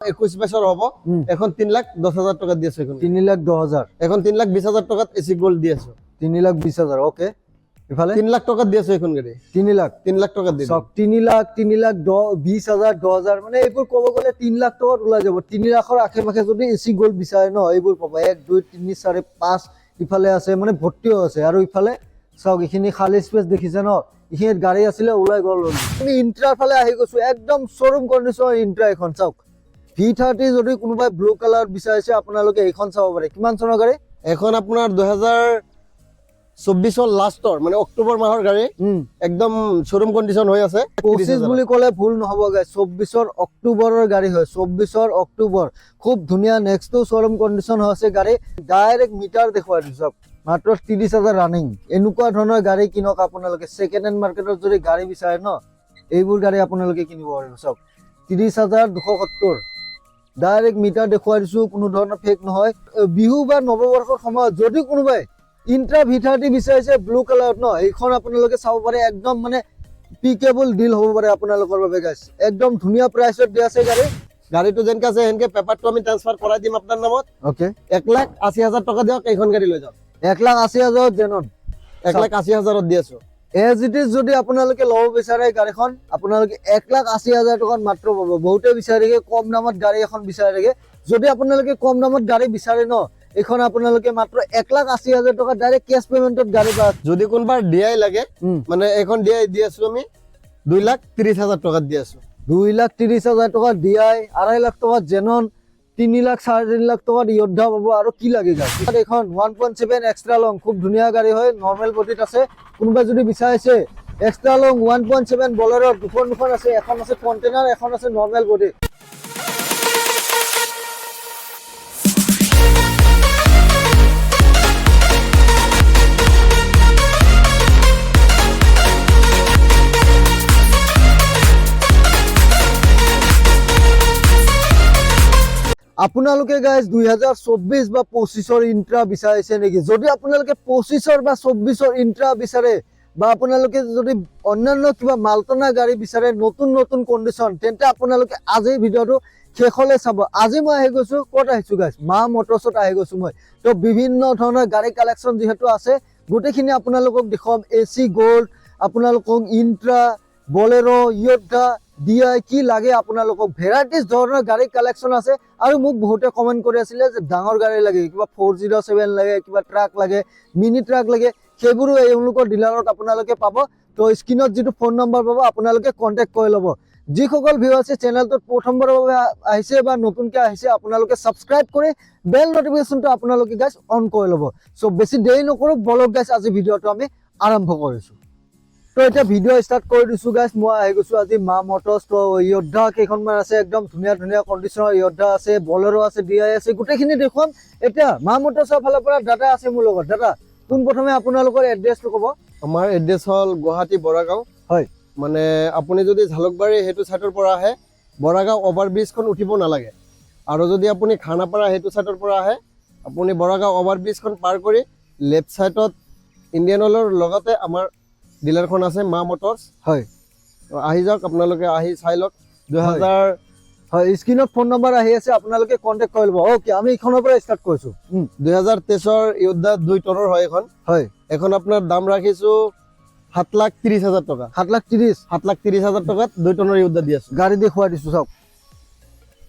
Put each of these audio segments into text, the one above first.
21 বছর হবো এখন 3,10,000 টাকা দিয়েছো এখন 3,10,000 এখন 3,20,000 টাকা এসি গোল্ড দিয়েছো 3,20,000 ওকে ইফালে 3 লাখ টাকা দিয়েছো এখন গাড়ি 3 লাখ 3 লাখ টাকা দিয়েছো সব 3 লাখ 20,000 10,000 মানে এইবোৰ ক'ব গ'লে 3 লাখ টকাত ওলাই যাব 3 লাখৰ আখে পাখে যদি এসি গোল্ড বিচাৰে ন এইবোৰ পাবা 1 2 3 4 5 ইফালে আছে মানে ভৰ্তিও আছে আৰু ইফালে চাওক এইখিনি খালি স্পেস দেখিছে ন এইখিনিত গাড়ী আছিলে ওলাই গ'ল আমি ইন্ট্ৰাৰ ফালে আহি গৈছো একদম শোৰুম কণ্ডিচনৰ ইন্ট্ৰা এখন চাওক V30 যদি কোনোবাই ব্লু কালাৰ বিচাৰিছে আপোনালোকে এইখন চাব পাৰে কিমান চনৰ গাড়ী এখন আপোনাৰ 2024 লাষ্টৰ মানে অক্টোবৰ মাহৰ গাড়ী একদম শোরুম কন্ডিশন হৈ আছে 25 বুলি ক'লে ভুল নহব গাইস 24 অক্টোবৰৰ গাড়ী হয় 24 অক্টোবৰ খুব ধুনীয়া নেক্সট শোৰুম কন্ডিশন হৈছে গাড়ী ডাইৰেক্ট মিটাৰ দেখুৱাই দিছো মাত্ৰ 30,000 ৰানিং এনেকুৱা ধৰণৰ গাড়ী কিনক আপোনালোকে সেকেন্ড হ্যান্ড মাৰ্কেটত যদি গাড়ী বিচাৰে ন এইবোৰ গাড়ী আপোনালোকে কিনিব পাৰিব চাওক 30,270 ডাইৰেক্ট মিটাৰ দেখুৱাই দিছো কোনো ধৰণৰ ফেক নহয় বিহু বা নৱবৰ্ষৰ সময়ত যদি কোনোবাই ইন্ট্ৰা V30 বিচাৰিছে ব্লু কালাৰত ন এইখন আপোনালোকে চাব পাৰে একদম মানে পিকেবল ডিল হ'ব পাৰে আপোনালোকৰ বাবে গাইস একদম ধুনীয়া প্ৰাইচত দিয়া আছে গাড়ীটো যেনকে আছে হেনকে পেপাৰটো আমি ট্ৰান্সফাৰ কৰাই দিম আপোনাৰ নামত ওকে 1,80,000 টাকা দিয়ক এইখন গাড়ী লৈ যাওক 1,80,000 জেনত 1,80,000 দিয়েছো এজ ইট ইজ যদি আপোনালোকে ল'ব বিচাৰে গাড়ীখন আপোনালোকে 1,80,000 টকাত মাত্ৰ পাব বহুতে বিচাৰে কম দামত গাড়ী এখন বিচাৰে যদি আপোনালোকে কম দামত গাড়ী বিচাৰে ন এখন আপোনালোকে মাত্ৰ 1,80,000 টকা ডাইৰেক্ট কেশ পেমেন্টত গাড়ী পায় যদি কোনবাৰ ডিআই লাগে মানে এখন ডিআই দি আছো আমি 2,30,000 টাকা দি আছো 2,30,000 টকা ডিআই 2.5 লাখ টকা জেনন 3 লাখ 3.5 লাখ টকা ইয়োদ্ধা পাব আৰু কি লাগে গাড়ী এখন 1.7 এক্সট্ৰা লং খুব ধুনীয়া গাড়ী হয় নৰমাল বডিত আছে কোনবা যদি বিচাৰিছে এক্সট্ৰা লং 1.7 বলেৰো দুখন আছে এখন আছে কন্টেইনাৰ এখন আছে নৰমাল বডি আপোনালোকে গাইস 2024 বা 25 ইন্ট্ৰা বিচাৰিছে নেকি যদি আপোনালোকে 25 বা 24 ইন্ট্ৰা বিচাৰে বা আপোনালোকে যদি অন্যান্য কিবা মালটনা গাড়ী বিচাৰে নতুন কন্ডিশন তেন্তে আপোনালোকে আজি ভিডিওটো শেষলৈ চাব আজি মই আহি গৈছো ক'ত আহিছো গাইস মা মটৰছত আহি গৈছো মই তো বিভিন্ন ধৰণৰ গাড়ী কালেকশন যেহেতু আছে গোটেইখিনি আপোনালোকক দেখুৱাম এসি গোল্ড আপোনালোকক ইন্ট্ৰা বলেৰো ইয়োদ্ধা ডিআই কি লাগে আপোনালোকক ভেৰাইটিজ ধৰণৰ গাড়ী কালেকশন আছে আৰু মোক বহুতে কমেন্ট কৰি আছিল যে ডাঙৰ গাড়ী লাগে কিবা 407 লাগে কিবা ট্ৰাক লাগে মিনি ট্ৰাক লাগে সেইবোৰো এওঁলোকৰ ডিলাৰত আপোনালোকে পাব তো স্ক্ৰিনত যেটো ফোন নম্বৰ পাব আপোনালোকে কন্টাক্ট কৰি ল'ব যিসকল ভিউয়াৰ্ছে চেনেলটোত প্ৰথমবাৰৰ বাবে আহিছে বা নতুনকৈ আহিছে আপোনালোকে সাবস্ক্ৰাইব কৰি বেল নটিফিকেশনটো আপোনালোকে গাইস অন কৰি ল'ব সো বেছি দেৰি নকৰো বলক গাইস আজি ভিডিওটো আমি আৰম্ভ কৰিছো তো এটা ভিডিও স্টাৰ্ট কৰি দিছো গাইস মই আহি গৈছো আজি মা মটৰছ তো ইয়োদ্ধা কেইখনমান আছে একদম ধুনীয়া কন্ডিশনৰ ইয়োদ্ধা আছে বলেৰো আছে ডিআই আছে গোটেইখিনি দেখুৱাম এটা মা মটৰছৰ ফালৰ পৰা দাদা আছে মোৰ লগত দাদা কোন প্ৰথমে আপোনালোকৰ এড্ৰেছটো ক'ব আমাৰ এড্ৰেছ হল গুৱাহাটী বৰাগাঁও হয় মানে আপুনি যদি ঝালুকবাৰী হেতু সাইডৰ পৰা আহে বৰাগাঁও ওভাৰব্ৰিজখন উঠিব নালাগে আৰু যদি আপুনি খানাপাৰা হেতু সাইডৰ পৰা আহে আপুনি বৰাগাঁও ওভাৰব্ৰিজখন পাৰ কৰি লেফট সাইডত ইণ্ডিয়ান অইলৰ লগতে আমাৰ ডিলাৰখন আছে মা মটৰছ হয় আহি যাওক আপোনালোকে আহি চাই লওক 2000 হয় স্ক্ৰিনত ফোন নম্বৰ আহি আছে আপোনালোকে কন্টাক্ট কৰি ল'ব ওকে আমি ইখনৰ পৰা স্টাৰ্ট কৰিছো 2023 ইয়োদ্ধা 2 টনৰ হয় এখন হয় এখন আপোনাৰ দাম ৰাখিছো 7,30,000 টাকা 7,30,000 টকাত 2 টনৰ ইয়োদ্ধা দি আছো গাড়ী দেখুৱাই দিছো চাওক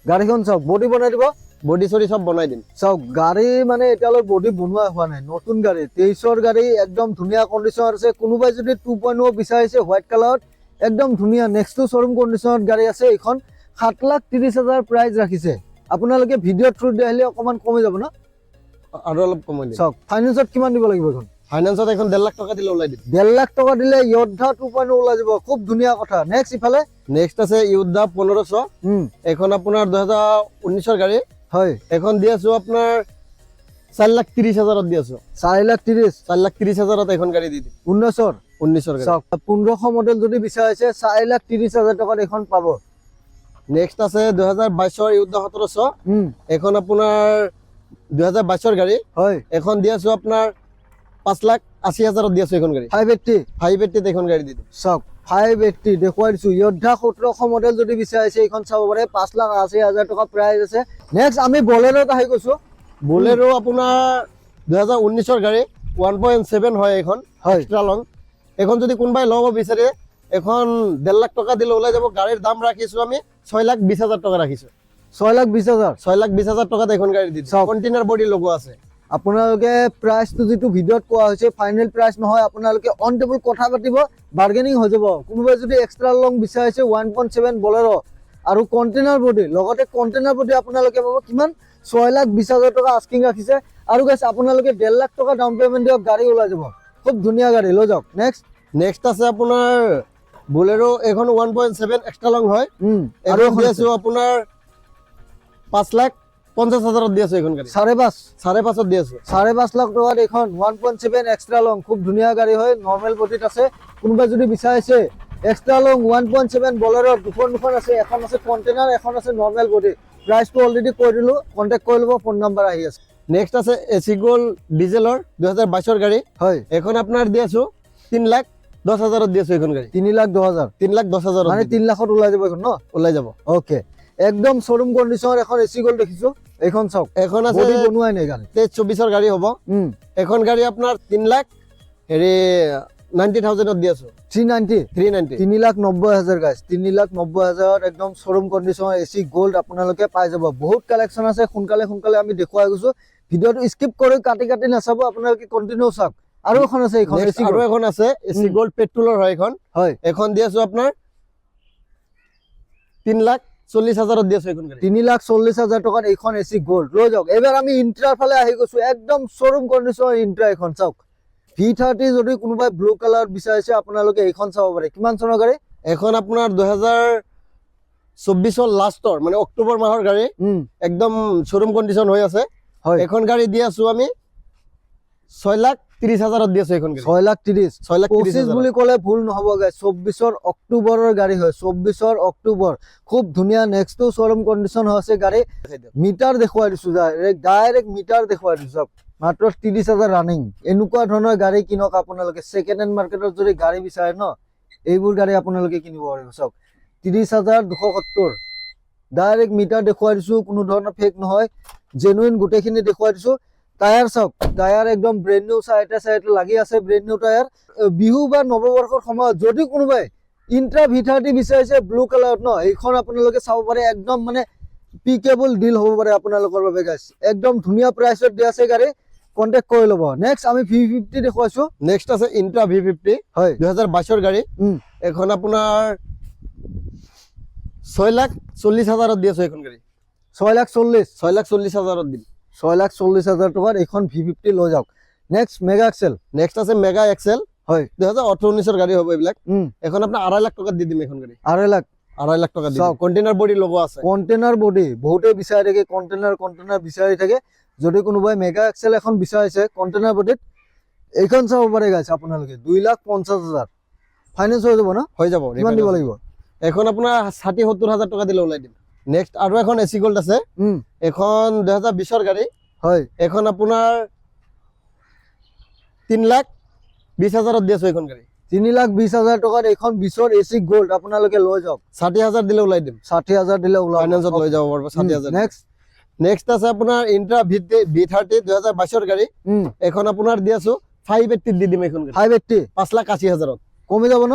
গাড়ীখন চাওক বডি বনাই দিব বডি সৰি সব বনাই দিম চাওক গাড়ী মানে এতিয়ালৈ বডি বনোৱা হোৱা নাই নতুন গাড়ী 23ৰ গাড়ী একদম ধুনীয়া কন্ডিশন আছে কোনোবাই যদি 2.0 বিচাৰিছে হোৱাইট কালাৰত একদম ধুনীয়া নেক্সট শোৰুম কন্ডিশনত গাড়ী আছে এখন 7,30,000 প্ৰাইস ৰাখিছে আপোনালোকে ভিডিও থ্ৰু দিলে অকমান কমে যাব না আৰু অলপ কমাই দিম চাওক ফাইনান্সত কিমান দিব লাগিব এখন ফাইনান্সত এখন 1.5 লাখ টাকা দিলে ওলাই দিম 1.5 লাখ টাকা দিলে ইয়োদ্ধা 2.0 ওলাই যাব খুব ধুনীয়া কথা নেক্সট ইফালে নেক্সট আছে ইয়োদ্ধা 1500 এখন আপোনাৰ 2019 গাড়ী হয় এখন দি আছো আপোনাৰ 4,30,000 দি আছো 4,30,000 এখন গাড়ী দি দিম 19 গাড়ী চাওক 1500 মডেল যদি বিচাৰিছে 4,30,000 টাকাত এখন পাব নেক্সট আছে 2022 ইয়োদ্ধা 1700 এখন আপোনাৰ 2022 গাড়ী হয় এখন দি আছো আপোনাৰ 5,80,000 দি আছো এখন গাড়ী 580 580 এখন গাড়ী দি দিম চাওক 580 দেখুৱাই দিছো য়োদ্ধা 1700 মডেল যদি বিচাৰিছে এইখন চাব পাৰে 5,80,000 টকা প্ৰাইস আছে নেক্সট আমি বলেৰোত আহি গৈছো বলেৰো আপোনাৰ 2019 গাড়ী 1.7 হয় এখন হয় এক্সট্ৰা লং এখন যদি কোনোবাই ল'ব বিচাৰে এখন 1.5 লাখ টকা দিলে ওলাই যাব গাড়ীৰ দাম ৰাখিছো আমি 6,20,000 টকা ৰাখিছো 6,20,000 6,20,000 টকাত এখন গাড়ী দি দিছো কন্টেইনাৰ বডি লগোৱা আছে আপোনালোকে প্ৰাইসটো যেটো ভিডিঅ'ত কোৱা হৈছে ফাইনেল প্ৰাইস নহয় আপোনালোকে অন টেবল কথা পাতিব বাৰ্গেনিং হৈ যাব কোনোবাই যদি এক্সট্ৰা লং বিচাৰিছে 1.7 বলেৰো আৰু কন্টেইনাৰ বডি লগতে কন্টেইনাৰ বডি আপোনালোকে পাব কিমান 6,20,000 টকা আস্কিং ৰাখিছে আৰু গাইস আপোনালোকে 1.5 লাখ টকা ডাউন পেমেন্ট দিয়ক গাড়ী ওলাই যাব খুব ধুনীয়া গাড়ী লৈ যাওক নেক্সট আছে আপোনাৰ বলেৰো এখন 1.7 এক্সট্ৰা লং হয় আৰু এখন দিছো আপোনাৰ 5,50,000 দি আছো এখন গাড়ী 5.5 দি আছো 5.5 লাখ টকাত এখন 1.7 এক্সট্ৰা লং খুব ধুনীয়া গাড়ী হয় নৰ্মেল বডিত আছে কোনোবাই যদি বিচাৰিছে এক্সট্ৰা লং 1.7 বলেৰো দুখন আছে এখন আছে কন্টেইনাৰ এখন আছে নৰ্মেল বডি প্ৰাইসটো অলৰেডি কৈ দিলো কন্টাক্ট কৰি লব ফোন নাম্বাৰ আহি আছে নেক্সট আছে এসি গোল্ড ডিজেলৰ 2022 গাড়ী হয় এখন আপোনাৰ দি আছো 3,10,000 দি আছো এখন গাড়ী 3,10,000 3,10,000 মানে 3 লাখত ওলাই যাব এখন ন ওলাই যাব ওকে একদম শোরুম কন্ডিশনৰ এখন এসি গোল্ড দেখিছো এইখন চাওক এখন আছে বডি বনোৱাই নাই গাড়ী 23-24 গাড়ী হ'ব এখন গাড়ী আপোনাৰ 3,90,000 দি আছো 390 3,90,000 গাইস 3,90,000 একদম শোরুম কন্ডিশনৰ এসি গোল্ড আপোনালোকে পাই যাব বহুত কালেকশন আছে সোনকালে আমি দেখুৱাই গৈছো ভিডিওটো স্কিপ কৰি কাটি নাচাব আপোনালোকে কন্টিনিউ চাওক আৰু এখন আছে এইখন এসি আৰু এখন আছে এসি গোল্ড পেট্ৰলৰ হয় এখন হয় এখন দি আছো আপোনাৰ 3,40,000 দি আছো এখন গাড়ী 3,40,000 টকাত এইখন এসি গোল্ড লৈ যাওক এবাৰ আমি ইন্ট্ৰাৰ ফালে আহি গৈছো একদম শোৰুম কন্ডিশনৰ ইন্ট্ৰা এখন চাওক V30 যদি কোনোবাই ব্লু কালাৰ বিচাৰিছে আপোনালোকে এইখন চাব পাৰে কিমান চনৰ গাড়ী এখন আপোনাৰ 2024 লাষ্টৰ মানে অক্টোবৰ মাহৰ গাড়ী একদম শোরুম কন্ডিশন হৈ আছে হয় এখন গাড়ী দি আছো আমি 6,30,000 দি আছো এখন গাড়ী 6,30,000 6,30,000 বুলি ক'লে ভুল নহব গাইস 24 অক্টোবৰৰ গাড়ী হয় 24 অক্টোবৰ খুব ধুনীয়া নেক্সটটো শোৰুম কন্ডিশন হৈছে গাড়ী মিটাৰ দেখুৱাই দিছো ডাইৰেক্ট মিটাৰ দেখুৱাই দিছো মাত্ৰ 30,000 ৰানিং এনেকুৱা ধৰণৰ গাড়ী কিনক আপোনালোকে সেকেন্ড হ্যান্ড মাৰ্কেটত যদি গাড়ী বিচাৰে ন এইবোৰ গাড়ী আপোনালোকে কিনিব পাৰিব চাওক 30,270 ডাইৰেক্ট মিটাৰ দেখুৱাই দিছো কোনো ধৰণৰ ফেক নহয় জেনুইন গোটেইখিনি দেখুৱাই দিছো টায়াৰ চাওক টায়াৰ একদম ব্ৰেন্ড নিউ সাইডে লাগি আছে ব্ৰেন্ড নিউ টায়াৰ বিহু বা নৱবৰ্ষৰ সময়ত যদি কোনোবাই ইন্ট্ৰা V30 বিচাৰিছে ব্লু কালাৰত ন এইখন আপোনালোকে চাব পাৰে একদম মানে পিকেবল ডিল হ'ব পাৰে আপোনালোকৰ বাবে গাইস একদম ধুনীয়া প্ৰাইসত দি আছে গাড়ী কন্টাক্ট কৰি ল'ব নেক্সট আমি V50 দেখুৱাইছো নেক্সট আছে ইন্ট্ৰা V50 হয় 2022 গাড়ী এখন আপোনাৰ 6,40,000 দি আছো এখন গাড়ী 6,40,000 দিম 6,40,000 টকাত এইখন V50 লৈ যাওক নেক্সট মেগা এক্সেল নেক্সট আছে মেগা এক্সেল হয় 2018-19 গাড়ী হ'ব এইবিলাক এখন আপোনাৰ 2.5 লাখ টকা দি দিম এখন গাড়ী 2.5 লাখ 2.5 লাখ টকা দিম কন্টেইনাৰ বডি লগোৱা আছে কন্টেইনাৰ বডি বহুতে বিচাৰি থাকে কন্টেইনাৰ বিচাৰি থাকে যদি কোনোবাই মেগা এক্সেল এখন বিচাৰিছে কন্টেইনাৰ বডিত এইখন চাব পাৰে গাইস আপোনালোকে 2,50,000 ফাইনান্স হৈ যাব না হৈ যাব কিমান দিব লাগিব এখন আপোনাৰ 60-70,000 টকা দিলে ওলাই দিম নেক্সট আৰু এখন এসি গোল্ড আছে এখন 2020 গাড়ী হয় এখন আপোনাৰ 3,20,000 দি আছো এখন গাড়ী 3,20,000 টকাত এইখন 20ৰ এসি গোল্ড আপোনালোকে লৈ যাওক 60,000 দিলে ওলাই দিম 60,000 দিলে ওলাব ফাইনান্সত লৈ যাব পাৰিব 60,000 নেক্সট আছে আপোনাৰ ইন্ট্ৰা V30 2022 গাড়ী এখন আপোনাৰ দি আছো 580 দি দিম এখন গাড়ী 580 5,80,000 কমি যাব ন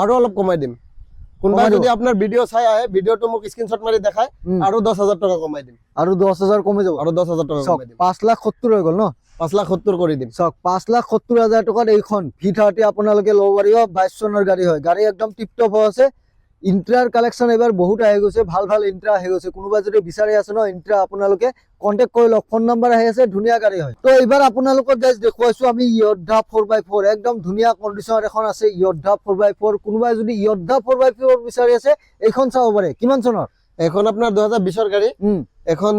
আৰু অলপ কমাই দিম কোনবা যদি আপোনাৰ ভিডিও চাই আহে ভিডিওটো মোক স্ক্ৰিনশ্বট মাৰি দেখায় আৰু 10,000 টকা কমাই দিম আৰু 10,000 কমি যাব আৰু 10,000 টকা কমাই দিম 5,70,000 হৈ গল ন 5,70,000 কৰি দিম চাওক 5,70,000 টকাত এইখন V30 আপোনালোকে ল'ব পাৰিব 22 চনৰ গাড়ী হয় গাড়ী একদম টিপটপ হৈ আছে ইন্ট্ৰাৰ কালেকশন এবাৰ বহুত আহি গৈছে ভাল ইন্ট্ৰা আহি গৈছে কোনোবা যদি বিচাৰি আছে ন ইন্ট্ৰা আপোনালোকে কন্টাক্ট কৰি লওক ফোন নাম্বাৰ আহি আছে ধুনীয়া গাড়ী হয় তো এইবাৰ আপোনালোকক গাইজ দেখুৱাইছো আমি য়োদ্ধা 4x4 একদম ধুনীয়া কন্ডিশনৰ এখন আছে য়োদ্ধা 4x4 কোনোবাই যদি য়োদ্ধা 4x4 বিচাৰি আছে এইখন চাব পাৰে কিমান চনৰ এখন আপোনাৰ 2020 গাড়ী এখন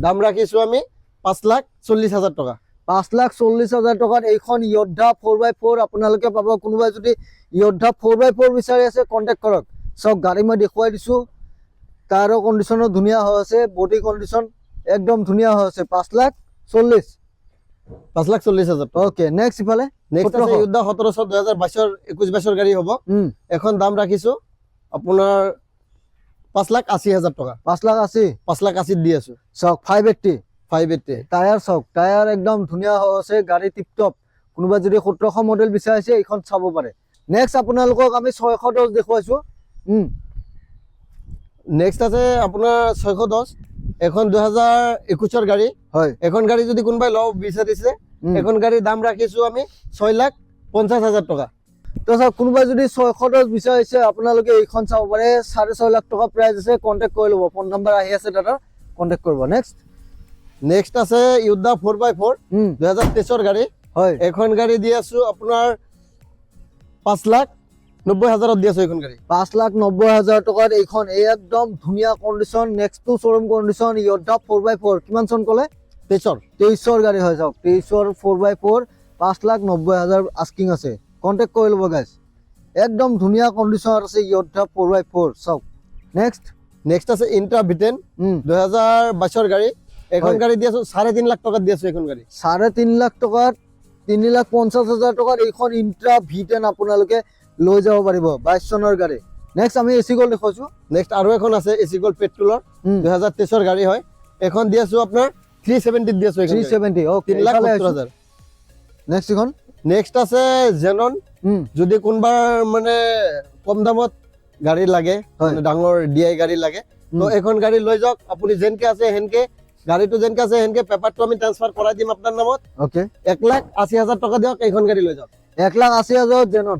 দাম ৰাখিছো আমি 5,40,000 টকা 5,40,000 টকাত এইখন য়োদ্ধা 4x4 আপোনালোকে পাব কোনোবাই যদি য়োদ্ধা 4x4 বিচাৰি আছে কন্টাক্ট কৰক সব গাড়ী মই দেখুৱাই দিছো টায়াৰৰ কন্ডিশনো ধুনীয়া হৈ আছে বডি কন্ডিশন একদম ধুনীয়া হৈ আছে 5,40,000 5,40,000 টাকা। ওকে নেক্সট ইফালে নেক্সট আছে ইউদ্দা 1700 2022 21-22 গাড়ী হ'ব। এখন দাম ৰাখিছো আপোনাৰ 5,80,000 টাকা। 5,80,000 5,80,000 দি আছো। চাওক 580 580 টায়াৰ চাওক, টায়াৰ একদম ধুনীয়া হৈ আছে, গাড়ী টিপটপ। কোনোবা যদি 1700 মডেল বিচাৰিছে এইখন চাব পাৰে। নেক্সট আপোনালোকক আমি 610 দেখুৱাইছো। নেক্সট আছে আপোনাৰ 610 এখন 2021 গাড়ী হয়। এখন গাড়ী যদি কোনোবাই লব বিচাৰিছে এখন গাড়ীৰ দাম ৰাখিছো আমি 6,50,000 টাকা। তো চাওক কোনোবাই যদি 610 বিচাৰিছে আপোনালোকে এইখন চাব পাৰে। 6.5 লাখ টকা প্ৰাইস আছে, কন্টেক্ট কৰি ল'ব। ফোন নাম্বাৰ আহি আছে দাদা, কন্টেক্ট কৰিব। নেক্সট আছে ইউদ্দা 4x4 2023 গাড়ী হয়। এখন গাড়ী দি আছো আপোনাৰ 5,90,000 দি আছো এখন গাড়ী। 5,90,000 টকাত এইখন একদম ধুনীয়া condition, next to showroom condition. Yodha 4x4 কিমান চন ক'লে? 23 গাড়ী হয়। চাওক 23 4x4 5,90,000 আস্কিং আছে, কন্টেক্ট কৰি ল'ব গাইজ। একদম ধুনীয়া কন্ডিশন আছে ইয়োদ্ধা 4x4। চাওক নেক্সট আছে ইন্ট্ৰা V10 2022 গাড়ী এখন গাড়ী দি আছো 3.5 লাখ টাকা দি আছো এখন গাড়ী। 3.5 লাখ টকাত 3,50,000 টকাত এইখন ইন্ট্ৰা V10 আপোনালোকে লৈ যাব পাৰিব। 22 চনৰ গাড়ী। নেক্সট আমি এসি গোল্ড দেখুৱাইছো। নেক্সট আৰু এখন আছে এসি গোল্ড পেট্ৰলৰ 2023 গাড়ী হয়। এখন দি আছো আপোনাৰ 370 দি আছো এখন 370 ওকে 3,70,000। নেক্সট এখন নেক্সট আছে জেনন যদি কোনবা মানে কম দামত গাড়ী লাগে, মানে ডাঙৰ ডিআই গাড়ী লাগে তো এখন গাড়ী লৈ যাওক। আপুনি যেনকে আছে হেনকে গাড়ীটো যেনকে আছে হেনকে পেপাৰটো আমি ট্ৰান্সফাৰ কৰাই দিম আপোনাৰ নামত। ওকে 1,80,000 টকা দিয়ক এইখন গাড়ী লৈ যাওক। 1,80,000 জেনন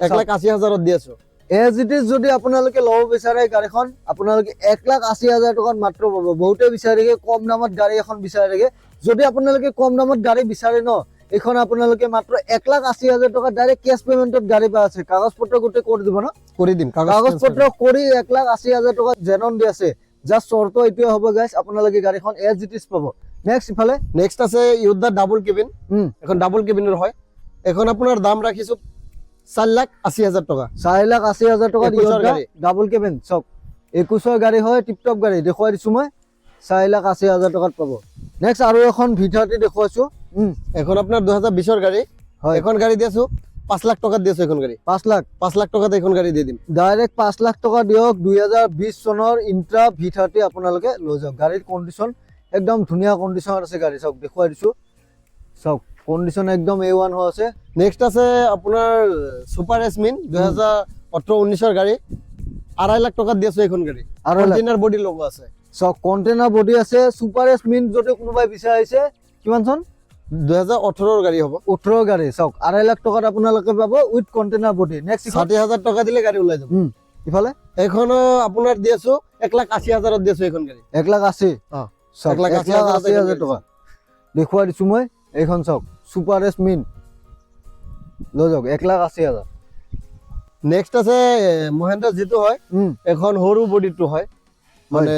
1,80,000 দি আছো। এজ ইট ইজ যদি আপোনালোকে ল'ব বিচাৰে গাড়ীখন আপোনালোকে 1,80,000 টকাত মাত্ৰ পাব। বহুতে বিচাৰে কম দামত গাড়ী এখন বিচাৰে। যদি আপোনালোকে কম দামত গাড়ী বিচাৰে ন, এইখন আপোনালোকে মাত্ৰ 1,80,000 টকা ডাইৰেক্ট কেছ পেমেন্টত গাড়ী পাই আছে। কাগজ পত্ৰ গোটেই কৰি দিব ন? কৰি দিম। কাগজ পত্ৰ কৰি 1,80,000 টকা জেনন দি আছে। জাস্ট চৰ্ত এইটোৱে হ'ব গাইজ, আপোনালোকে গাড়ীখন এজ ইট ইজ পাব। নেক্সট ইফালে নেক্সট আছে ইয়োদ্ধা ডাবল কেবিন এখন ডাবল কেবিনৰ হয়। এখন আপোনাৰ দাম ৰাখিছো 4,80,000 টকা। 4,80,000 টকা 21 গাড়ী। ডাবল কেবিন চাওক 21 গাড়ী হয়, টিপটপ গাড়ী দেখুৱাই দিছো মই। 4,80,000 টকাত পাব। নেক্সট আৰু এখন V30 দেখুৱাইছো। এখন আপোনাৰ 2020 গাড়ী হয়। এখন গাড়ী দি আছো 5 লাখ টকাত দি আছো এখন গাড়ী। 5 লাখ 5 লাখ টকাত এখন গাড়ী দি দিম। ডাইৰেক্ট 5 লাখ টকা দিয়ক। 2020 চনৰ ইন্ট্ৰা V30 আপোনালোকে লৈ যাওক। গাড়ীৰ কন্ডিশন একদম ধুনীয়া কন্ডিশনত আছে গাড়ী। চাওক দেখুৱাই দিছো, চাওক কন্ডিশন একদম A1 হৈ আছে। নেক্সট আছে আপোনাৰ সুপাৰ এসমিন 2018-19 গাড়ী 2.5 লাখ টকাত দি আছো এখন গাড়ী। আৰু কন্টেইনাৰ বডি ল'ব আছে। চাওক কন্টেইনাৰ বডি আছে। সুপাৰ এসমিন যদি কোনোবাই বিচাৰিছে কিমান চন? 2018 গাড়ী হ'ব। 18 গাড়ী। চাওক 2.5 লাখ টকাত আপোনালোকে পাব উইথ কন্টেইনাৰ বডি। নেক্সট 60,000 টকা দিলে গাড়ী ওলাই যাব। ইফালে এইখনো আপোনাৰ দি আছো 1,80,000 দি আছো এখন গাড়ী। 1,80,000 চাওক 1,80,000 টকা দেখুৱাই দিছো মই। এইখন চাওক সুপাৰ এসমিন লৈ যাওক 1,80,000। নেক্সট আছে মহেন্দ্ৰ যিটো হয় এখন সৰু বডিটো হয় মানে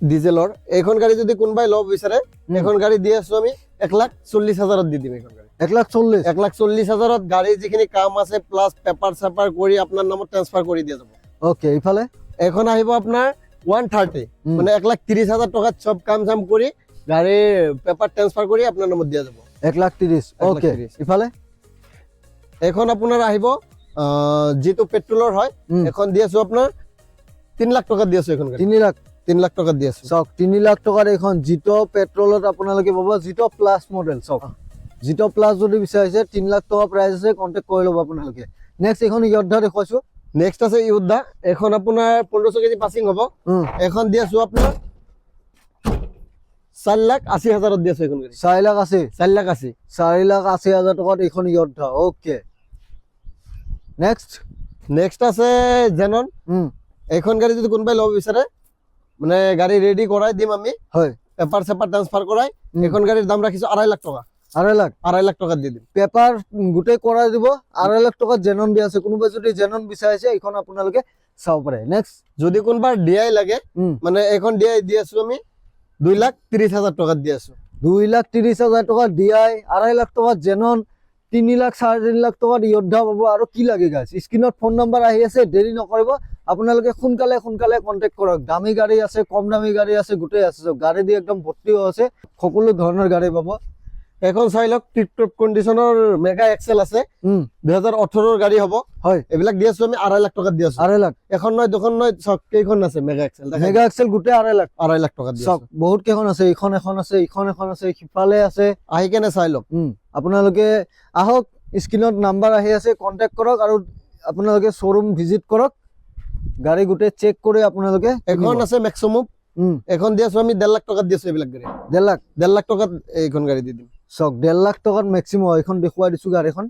ডিজেলৰ। এইখন গাড়ী যদি কোনোবাই ল'ব বিচাৰে এখন গাড়ী দি আছো আমি 1,40,000 দি দিম। এইখন গাড়ী 1,40,000 1,40,000 গাড়ী যিখিনি কাম আছে প্লাছ পেপাৰ চেপাৰ কৰি আপোনাৰ নামত ট্ৰান্সফাৰ কৰি দিয়া যাব। ওকে ইফালে এখন আহিব আপোনাৰ 130 মানে 1,30,000 টকাত সব কাম চাম কৰি গাড়ীৰ পেপাৰ ট্ৰান্সফাৰ কৰি আপোনাৰ নামত দিয়া যাব। 1,30,000 ওকে 1,30,000 ইফালে এখন আপোনাৰ আহিব যিটো পেট্ৰলৰ হয় এখন দি আছো আপোনাৰ 3 লাখ টকাত দি আছো এখন গাড়ী। 3 লাখ টকাত দি আছো। চাওক 3 লাখ টকাত এইখন জিটো পেট্ৰলত আপোনালোকে পাব। জিটো প্লাছ মডেল চাওক জিটো প্লাছ যদি বিচাৰিছে 3 লাখ টকা প্ৰাইস আছে, কন্টেক্ট কৰি ল'ব আপোনালোকে। নেক্সট এইখন ইয়োদ্ধা দেখুৱাইছো। নেক্সট আছে ইয়োদ্ধা এখন আপোনাৰ 1500 কেজি পাসিং হ'ব। এখন দি আছো আপোনাৰ 4,80,000 দি আছো এখন গাড়ী। 4,80,000 4,80,000 4,80,000 টকাত এইখন ইয়োদ্ধা। ওকে নেক্সট আছে জেনন। এইখন গাড়ী যদি কোনোবাই ল'ব বিচাৰে মানে গাড়ী ৰেডি কৰাই দিম আমি। হয় পেপাৰ চেপাৰ ট্ৰান্সফাৰ কৰাই এইখন গাড়ীৰ দাম ৰাখিছো 2.5 লাখ টকা। 2.5 লাখ টকাত দি দিম। পেপাৰ গোটেই কৰাই দিব। 2.5 লাখ টকাত জেনন দি আছে। কোনোবাই যদি জেনন বিচাৰিছে এইখন আপোনালোকে চাব পাৰে। নেক্সট যদি কোনোবা ডিআই লাগে মানে এইখন ডিআই দি আছো আমি 2,30,000 টকাত দি আছো। 2,30,000 টকা ডিআই 2.5 লাখ টকাত জেনন 3 লাখ 3.5 লাখ টকাত ইয়োদ্ধা পাব। আৰু কি লাগে গাইজ? স্ক্ৰীনত ফোন নম্বৰ আহি আছে, দেৰি নকৰিব আপোনালোকে সোনকালে সোনকালে কন্টেক্ট কৰক। দামী গাড়ী আছে, কম দামী গাড়ী আছে, গোটেই আছে। গাড়ী দি একদম ভৰ্তি হৈ আছে, সকলো ধৰণৰ গাড়ী পাব। এখন চাই লওক, টিপটপ কণ্ডিশ্যনৰ মেগা এক্সেল আছে, 2018 গাড়ী হ'ব। হয়, এইবিলাক দি আছো আমি 2.5 লাখ টকাত দি আছো। 2.5 লাখ। এখন নহয়, দুখন নহয়, চক কেইখন আছে মেগা এক্সেল। মেগা এক্সেল গোটেই 2.5 লাখ। 2.5 লাখ টকাত দি চক আছো। বহুত কেইখন আছে, ইখন এখন আছে, ইখন এখন আছে, সিফালে আছে। আহি কেনে চাই লওক। আপোনালোকে আহক, স্ক্ৰীনত নাম্বাৰ আহি আছে, কন্টেক্ট কৰক আৰু আপোনালোকে শ্বৰুম ভিজিট কৰক। গাড়ী গোটেই চেক কৰি আপোনালোকে। এখন আছে মেক্সিমাম, এখন দি আছো আমি 1.5 লাখ টকাত দি আছো। এইবিলাক গাড়ী 1.5 লাখ টকাত এইখন গাড়ী দি দিম। চক 1.5 লাখ টকাত মেক্সিমাম এইখন দেখুৱাই দিছো গাড়ীখন।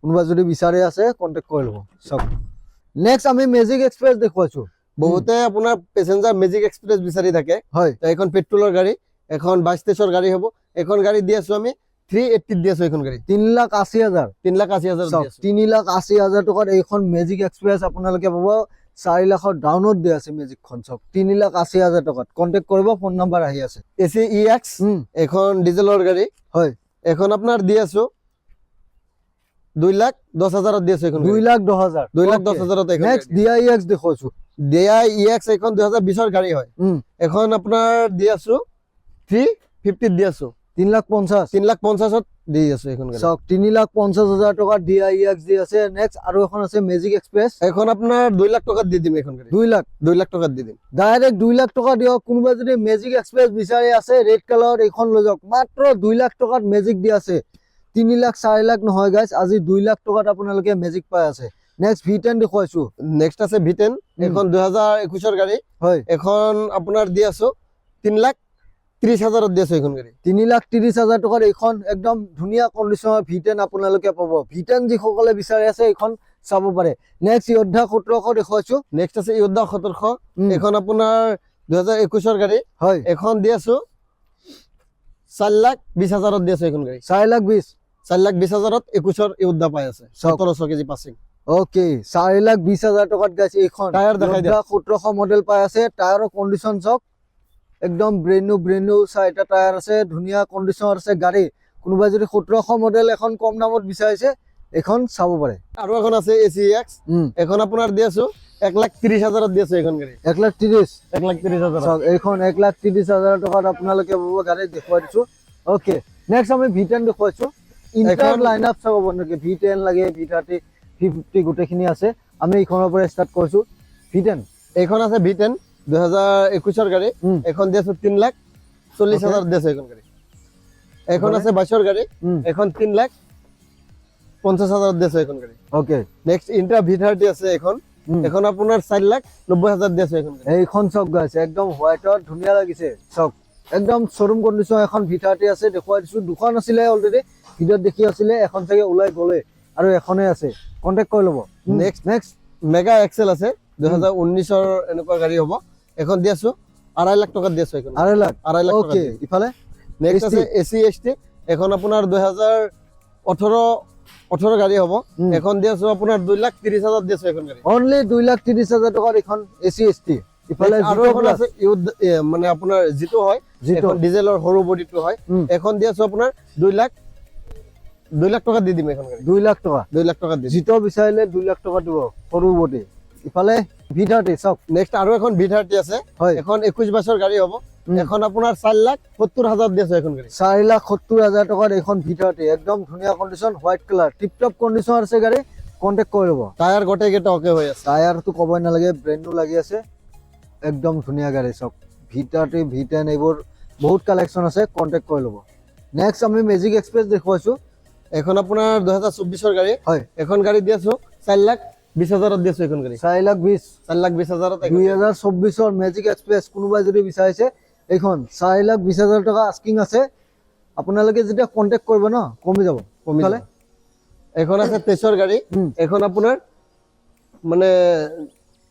কোনোবা যদি বিচাৰি আছে কন্টেক্ট কৰি ল'ব। চক নেক্সট আমি মেজিক এক্সপ্ৰেছ দেখুৱাইছো। বহুতে আপোনাৰ পেচেঞ্জাৰ মেজিক এক্সপ্ৰেছ বিচাৰি থাকে। হয়, এইখন পেট্ৰলৰ গাড়ী, এখন 22-23 গাড়ী হ'ব। এখন গাড়ী দি আছো আমি 380 দি আছো। এইখন গাড়ী 3,80,000। 3,80,000 দি আছো। 3,80,000 টকাত এইখন মেজিক এক্সপ্ৰেছ আপোনালোকে পাব। 4 লাখৰ ডাউনত দিয়া আছে মেজিকখন। চক 3,80,000 টকাত কন্টেক্ট কৰিব। ফোন নাম্বাৰ আহি আছে। এচি EX, এখন ডিজেলৰ গাড়ী। হয়, এখন আপোনাৰ দি আছো 2,10,000 দি আছো। এখন 2,10,000। 2,10,000 এখন নেক্সট DIX দেখুৱাইছো। DIX এখন 2020 গাড়ী হয়। এখন আপোনাৰ দি আছো 350 দি আছো। 3,50,000। 3,50,000 দি আছো এখন গাড়ী। চক 3,50,000 টকাত DIX দি আছে। নেক্সট আৰু এখন আছে মেজিক এক্সপ্ৰেছ। এখন আপোনাৰ 2 লাখ টকাত দি দিম। এখন গাড়ী 2 লাখ। 2 লাখ টকাত দি দিম। ডাইৰেক্ট 2 লাখ টকা দিয়ক। কোনোবা যদি মেজিক এক্সপ্ৰেছ বিচাৰি আছে ৰেড কালাৰ, এইখন লৈ যাওক। মাত্ৰ 2 লাখ টকাত মেজিক দি আছে। 3 লাখ 4 লাখ নহয় গাইজ, আজি 2 লাখ টকাত আপোনালোকে মেজিক পাই আছে। Next V10 দেখুৱাইছো। নেক্সট আছে V10, এখন 2021 গাড়ী। হয়, এখন আপোনাৰ দি আছো 3,30,000 দি আছো। এখন গাড়ী 3,30,000 টকাত এইখন একদম ধুনীয়া কণ্ডিশ্যনৰ V10 আপোনালোকে পাব। V10 যিসকলে বিচাৰি আছে এইখন চাব পাৰে। Next Yodha 1700 দেখুৱাইছো। নেক্সট আছে Yodha 1700, এখন আপোনাৰ 2021 গাড়ী। হয়, এখন দি আছো 4,20,000 দি আছো। এখন গাড়ী 4,20,000। 4,20,000 21 Yodha পাই আছে। 1700 কেজি পাছিং। ওকে, 4,20,000 টকাত গাইছে এইখন টায়াৰ দেখাই দিয়া। Yodha 1700 মডেল পাই আছে। টায়াৰৰ কণ্ডিশ্যন চাওক, একদম ব্ৰেণ্ড নিউ চাৰিটা টায়াৰ আছে, ধুনীয়া কণ্ডিশ্যন আছে গাড়ী। কোনোবাই যদি 1700 মডেল এখন কম দামত বিচাৰিছে এখন চাব পাৰে। আৰু এখন আছে ACX, এখন আপোনাৰ দি আছো 1,30,000 দি আছো। এখন গাড়ী 1,30,000। 1,30,000। চাওক এইখন 1,30,000 টকাত আপোনালোকে পাব। গাড়ী দেখুৱাই দিছো। ওকে, নেক্সট আমি V10 দেখুৱাইছো। ইণ্টাৰ লাইন আপ চাব আপোনালোকে। V10 লাগে, V30, V50 গোটেইখিনি আছে। আমি এইখনৰ পৰা ষ্টাৰ্ট কৰিছো। V10 এইখন আছে V10 2021 গাড়ী। এখন দি আছো 3,40,000 দি আছো। এখন গাড়ী এখন আছে 22 গাড়ী। এখন 3,50,000 দি আছো। এখন গাড়ী। ওকে, নেক্সট ইন্ট্ৰা V30 আছে। এখন এখন আপোনাৰ 4,90,000 দি আছো। এখন গাড়ী এইখন চক গাইছে, একদম হোৱাইটত ধুনীয়া লাগিছে। চক একদম শ্বৰুম কণ্ডিশ্যন এখন V30 আছে, দেখুৱাই দিছো। দুখন আছিলে অলৰেডি, ভিডিঅ'ত দেখি আছিলে, এখন চাগে ওলাই গ'লে আৰু এখনে আছে। কণ্টেক্ট কৰি ল'ব। নেক্সট মেগা এক্সেল আছে 2019 এনেকুৱা গাড়ী হ'ব। এখন দি আছো 2.5 লাখ টকাত দি আছো। এখন 2.5 লাখ। 2.5 লাখ টকাত ওকে, ইফালে নেক্সট আছে AC ST, এখন আপোনাৰ 2018 গাড়ী হ'ব। এখন দি আছো আপোনাৰ 2,30,000 দি আছো। এখন গাড়ী অনলি 2,30,000 টকাত এখন AC ST। ইফালে আৰু এখন আছে মানে আপোনাৰ যিটো হয়, যিটো ডিজেলৰ সৰু বডিটো হয়। এখন দি আছো আপোনাৰ 2 লাখ টকা দি দিম। এখন গাড়ী 2 লাখ টকা। 2 লাখ টকা দি জিতো বিচাৰিলে 2 লাখ টকা দিব, সৰু বডি। ইফালে V30 চাওক। নেক্সট আৰু এখন V30 আছে। হয়, এখন 21 গাড়ী হ'ব। এখন আপোনাৰ 4,70,000 দি আছো। এখন গাড়ী 4,70,000 টকাত এইখন V30 একদম ধুনীয়া কণ্ডিশ্যন, হোৱাইট কালাৰ, টিপটপ কণ্ডিশ্যন আছে গাড়ী। কণ্টেক্ট কৰি ল'ব। টায়াৰ গোটেইকেইটা অকে হৈ আছে। টায়াৰটো ক'বই নালাগে, ব্ৰেণ্ড নিউ লাগি আছে, একদম ধুনীয়া গাড়ী। চাওক V30, V10 এইবোৰ বহুত কালেকশ্যন আছে। কণ্টেক্ট কৰি ল'ব। নেক্সট আমি মেজিক এক্সপ্ৰেছ দেখুৱাইছো। এখন আপোনাৰ 2024 গাড়ী। হয়, এখন গাড়ী দি আছো 4,20,000 দি আছো। এখন গাড়ী 4,20,000। 4,20,000 2024 মেজিক এক্সপ্ৰেছ কোনোবাই যদি বিচাৰিছে এইখন 4,20,000 টকা আস্কিং আছে। আপোনালোকে যেতিয়া কণ্টেক্ট কৰিব ন, কমি যাব। কমিলে এখন আছে 23 গাড়ী। এখন আপোনাৰ মানে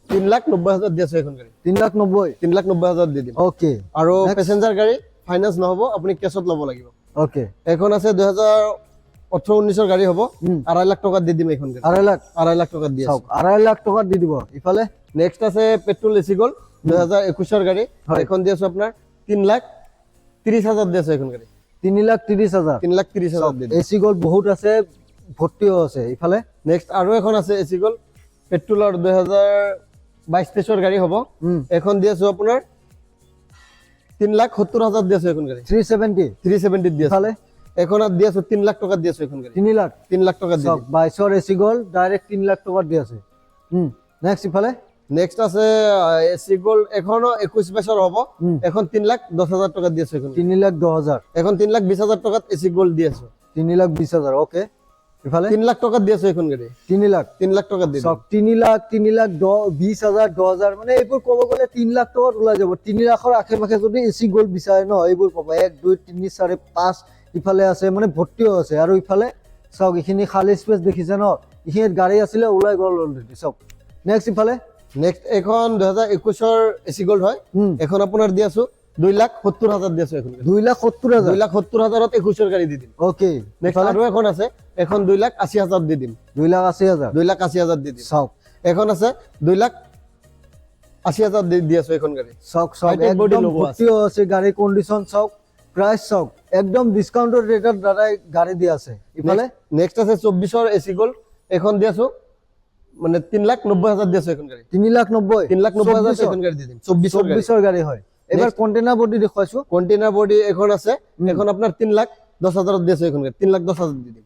3,90,000 দি আছো। এখন গাড়ী 3,90,000। 3,90,000 দি দিম। ওকে, আৰু পেচেঞ্জাৰ গাড়ী ফাইনেন্স নহ'ব, আপুনি কেছত ল'ব লাগিব। ওকে, এখন আছে 2018-19 গাড়ী হ'ব। 2.5 লাখ টকাত দি দিম। এখন গাড়ী 2.5 লাখ। 2.5 লাখ টকাত দি আছো। 2.5 লাখ টকাত দি দিব। ইফালে নেক্সট আছে পেট্ৰল AC গ'ল্ড 2021 গাড়ী। এখন দি আছো আপোনাৰ 3,30,000 দি আছো। এখন গাড়ী 3,30,000। 3,30,000 দি দিম। AC গ'ল্ড বহুত আছে, ভৰ্তিও আছে। ইফালে নেক্সট আৰু এখন আছে AC গ'ল্ড পেট্ৰলৰ 22-23 গাড়ী হ'ব। এখন দি আছো আপোনাৰ 3,70,000 দি আছো এখন গাড়ী। 370 370 দি আছো। ইফালে এখন দি আছো 3 লাখ টকা দি আছো এখন গাড়ী। 3 লাখ 3 লাখ টকা দি চক দিম। 22 এসি গোল্ড ডাইরেক্ট 3 লাখ টাকা দি আছে নেক্সট ইফালে নেক্সট আছে এসি গোল্ড, এখনো 21 বছৰ হ'ব। এখন 3,10,000 টকা দি আছো এখন। 3,10,000 এখন 3,20,000 টকাত এসি গোল্ড দি আছো। 3,20,000 ওকে ইফালে 3 লাখ টকাত দি আছো এখন গাড়ী। 3 লাখ 3 লাখ টকাত দি দিম। চক 3 লাখ 20,000 10,000 মানে এইবোৰ ক'ব গ'লে 3 লাখ টকাত ওলাই যাব। 3 লাখৰ আশে পাশে যদি এসি গোল্ড বিচাৰে ন এইবোৰ পাব। 1 2 3 4 5 ইফালে আছে মানে ভৰ্তিও আছে। আৰু ইফালে চক এইখিনি খালি স্পেচ দেখিছে ন, এইখিনিত গাড়ী আছিলে ওলাই গ'ল অলৰেডি। চক নেক্সট ইফালে নেক্সট এখন 2021 এসি গোল্ড হয়। এখন আপোনাৰ দি আছো 2,70,000 দি আছো এখন। 2,70,000 2,70,000ত 21 গাড়ী দি দিম। ওকে নেক্সট আৰু এখন আছে, এখন 2,80,000 দি দিম। 2,80,000 2,80,000 দি দিম। চক এখন আছে 2,80,000 দি আছো এখন গাড়ী। চক চক High-tech body একদম logo আছে। ভৰ্তিও আছে গাড়ী কণ্ডিশ্যন চক প্রাইস চক একদম ডিসকাউন্টেড রেটের দ্বারাই গাড়ি দিয়ে আছে। ইফালে নেক্সট আছে 24 এসি গোল্ড, এখন দি আছো মানে 3,90,000 দি আছো এখন গাড়ী। 3,90,000 3,90,000 এখন গাড়ী দি দিম। 24 গাড়ি হয়। এবার কন্টেনার বডি দেখাইছো। কন্টেনার বডি এখন আছে, এখন আপনার 3,10,000 দি আছো এখন গাড়ী। 3,10,000 দি দিম।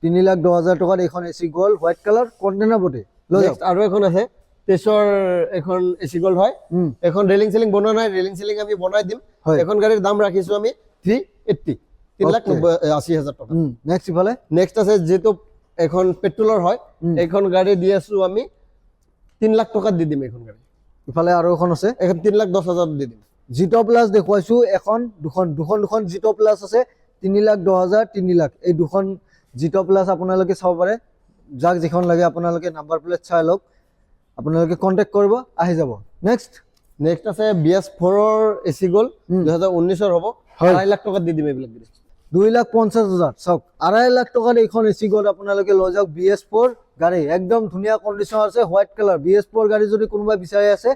3,10,000 টাকার এখন AC gold white colour container body. Next আৰু এখন আছে 23 এখন এসি গোল্ড হয়। এখন ৰেলিং সেলিং বনোৱা নাই, ৰেলিং সেলিং আমি বনাই দিম। এখন গাড়ীৰ দাম ৰাখিছো আমি 380, 3,80,000 টাকা। নেক্সট ইফালে নেক্সট আছে যেটো এখন পেট্ৰোলৰ হয়, এখন গাড়ী দি আছো আমি 3 লাখ টাকা দি দিম এখন গাড়ী। ইফালে আৰু এখন আছে, এখন 3,10,000 দি দিম। জিটো প্লাস দেখুৱাইছো এখন দুখন জিটো প্লাস আছে 3,10,000 3 লাখ। এই দুখন জিটো প্লাস আপোনালোকে চাব পাৰে। যাক যিখন লাগে আপোনালোকে নাম্বাৰ প্লেট চাই লওক, আপোনালোকে কন্টেক্ট কৰিব আহি যাব। নেক্সট আছে BS4 এসি গোল্ড 2019 হ'ব, 2.5 লাখ টাকা দি দিম এইবিলাক গাড়ী। 2,50,000 চাওক 2.5 লাখ টকাত এইখন এসি গোল্ড আপোনালোকে লৈ যাওক। BS4 গাড়ী একদম ধুনীয়া কণ্ডিশ্যন আছে, হোৱাইট কালাৰ। BS4 গাড়ী যদি কোনোবা বিচাৰি আছে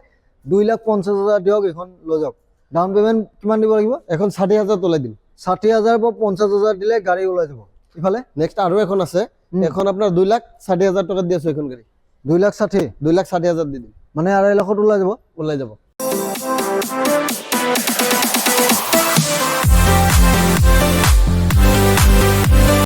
2,50,000 দিয়ক, এইখন লৈ যাওক। ডাউন পেমেন্ট কিমান দিব লাগিব? এখন 60,000 তোলাই দিম। 60,000 বা 50,000 দিলে গাড়ী ওলাই যাব। ইফালে নেক্সট আৰু এখন আছে, এখন আপোনাৰ 2,60,000 টাকা দি আছো এখন গাড়ী। 2,60,000 2,60,000 দি দিম। মানে 2.5 লাখত ওলাই যাব। ওলাই যাব।